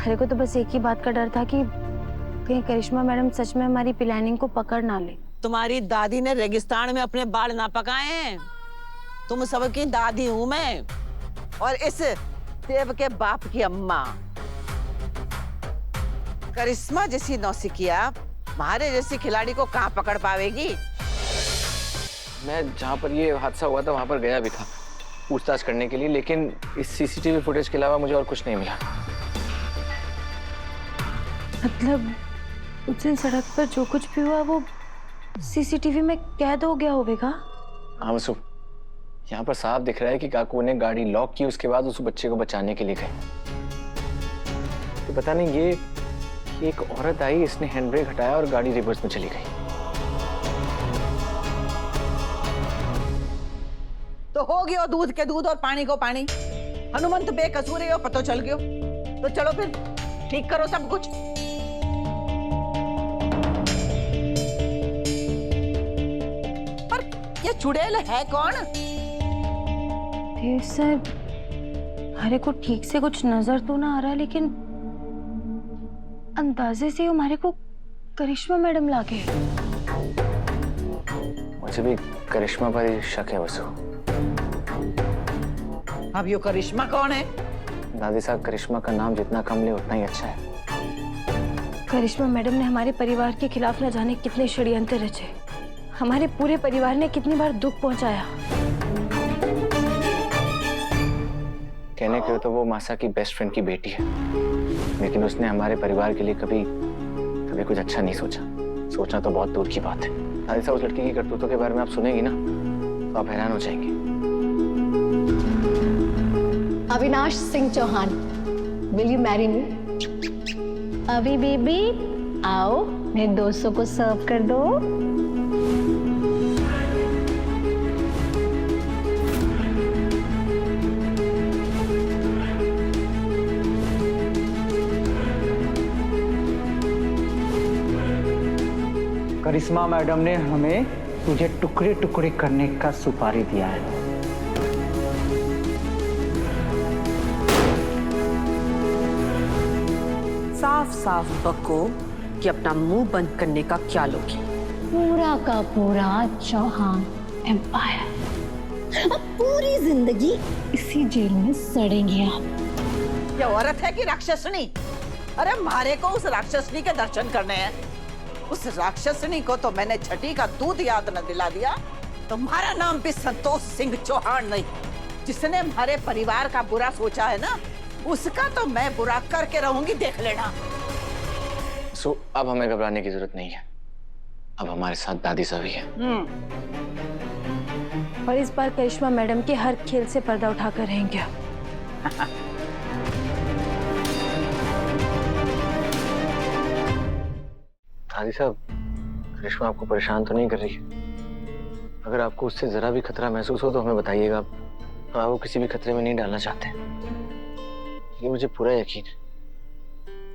हमारे को तो बस एक ही बात का डर था कि कहीं करिश्मा मैडम सच में हमारी प्लानिंग को पकड़ ना ले। तुम्हारी दादी ने रेगिस्तान में अपने बाल ना पकाए हैं। तुम सबकी दादी हूं मैं, और इस देव के बाप की अम्मा। करिश्मा जैसी नौसिखिया हमारे जैसी खिलाड़ी को कहां पकड़ पावेगी? मैं जहाँ पर ये हादसा हुआ था वहाँ पर गया भी था पूछताछ करने के लिए, लेकिन इस सीसीटीवी फुटेज के अलावा मुझे और कुछ नहीं मिला। मतलब उस दिन सड़क पर जो कुछ भी हुआ वो सीसीटीवी में कैद हो गया होगा। हाँ वसु, यहाँ पर साफ दिख रहा है कि काकू ने गाड़ी लॉक की, उसके बाद उस बच्चे को बचाने के लिए गए। तो पता नहीं ये एक औरत आई, इसने हैंड ब्रेक हटाया और गाड़ी रिवर्स में चली गई। तो हो गयो दूध के दूध और पानी को पानी। हनुमंत बेकसूर है, पतो चल गयो। तो चलो फिर ठीक करो सब कुछ। पर ये चुड़ैल है कौन? देव साहब, हमारे को ठीक से कुछ नजर तो ना आ रहा, लेकिन अंदाजे से हमारे को करिश्मा मैडम लागे। मुझे भी करिश्मा पर ही शक है वसु। अब यो करिश्मा कौन है? दादी साहब, करिश्मा का नाम जितना कम ले उतना ही अच्छा है। करिश्मा मैडम ने हमारे परिवार के खिलाफ न जाने कितने षड्यंत्र रचे, हमारे पूरे परिवार ने कितनी बार दुख पहुंचाया। कहने के तो वो मासा की बेस्ट फ्रेंड की बेटी है, लेकिन उसने हमारे परिवार के लिए कभी कुछ अच्छा नहीं सोचा। सोचना तो बहुत दूर की बात है। दादी साहब, उस लड़की की करतूतों के बारे में आप सुनेंगी ना तो आप हैरान हो जाएंगे। Avinash Singh Chauhan, will you marry me? अभी बेबी आओ, मेरे दोस्तों को सर्व कर दो। करिश्मा मैडम ने हमें तुझे टुकड़े टुकड़े करने का सुपारी दिया है। साफ साफ बको कि अपना मुंह बंद करने का क्या लोगी। पूरा का पूरा चौहान एम्पायर, अब पूरी जिंदगी इसी जेल में सड़ेंगे आप। ये औरत है कि राक्षसनी? अरे मारे को उस राक्षसनी के दर्शन करने हैं। उस राक्षसनी को तो मैंने छठी का दूध याद न दिला दिया। तुम्हारा नाम भी संतोष सिंह चौहान नहीं। जिसने हमारे परिवार का बुरा सोचा है ना, उसका तो मैं बुरा करके रहूंगी, देख लेना। सो अब हमें घबराने की जरूरत नहीं है। अब हमारे साथ दादी साहब है। और इस बार करिश्मा मैडम के हर खेल से पर्दा उठाकर रहेंगे। दादी साहब, करिश्मा आपको परेशान तो नहीं कर रही है? अगर आपको उससे जरा भी खतरा महसूस हो तो हमें बताइएगा। हम आपको किसी भी खतरे में नहीं डालना चाहते। ये मुझे पूरा यकीन है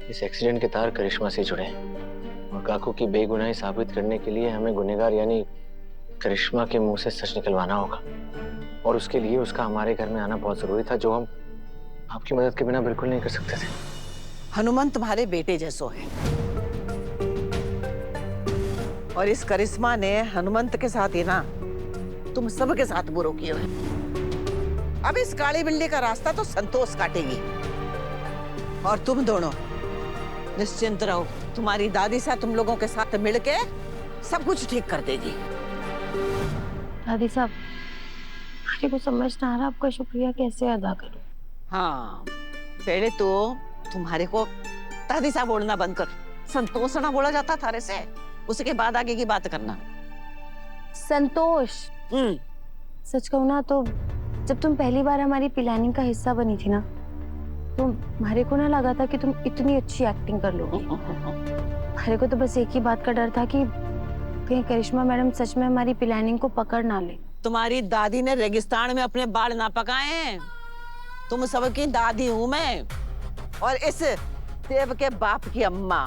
इस एक्सीडेंट के तार करिश्मा से जुड़े हैं, और काकू की बेगुनाही साबित करने के लिए हमें गुनहगार यानी करिश्मा के मुंह से सच निकलवाना होगा। और उसके लिए उसका हमारे घर में आना बहुत जरूरी था, जो हम आपकी मदद के बिना बिल्कुल नहीं कर सकते थे। हनुमंत तुम्हारे बेटे जैसो है, और इस करिश्मा ने हनुमंत के साथ ही ना तुम सबके साथ बुरो किए हैं। अब इस काली बिल्ली का रास्ता तो संतोष काटेगी, और तुम दोनों निश्चिंत रहो। तुम्हारी दादी सा तुम लोगों के साथ मिलके सब कुछ ठीक कर देगी। दादी साहब, मुझे को समझ ना आ रहा आपका शुक्रिया कैसे अदा करूं। हाँ, पहले तो तुम्हारे को दादी सा बोलना बंद कर, संतोष ना बोला जाता थारे से, उसके बाद आगे की बात करना। संतोष, सच कहूं ना तो जब तुम पहली बार हमारी प्लानिंग का हिस्सा बनी थी ना, तो हमारे को ना लगा था कि तुम इतनी अच्छी एक्टिंग कर लोगी। हमारे को तो बस एक ही बात का डर था कि कहीं करिश्मा मैडम सच में हमारी प्लानिंग को पकड़ ना ले। तुम्हारी दादी ने रेगिस्तान में अपने बाल ना पकाए हैं। तुम सबकी दादी हूं मैं, और इस देव के बाप की अम्मा।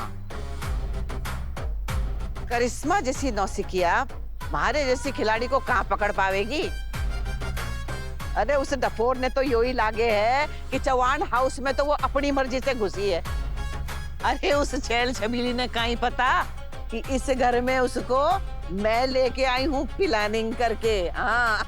करिश्मा जैसी नौसिखिया हमारे जैसी खिलाड़ी को कहां पकड़ पावेगी? अरे उस डफोर ने तो यो ही लागे है कि चौहान हाउस में तो वो अपनी मर्जी से घुसी है, अरे उस छैल छबीली ने कहीं पता कि इस घर में उसको मैं लेके आई हूँ प्लानिंग करके। हाँ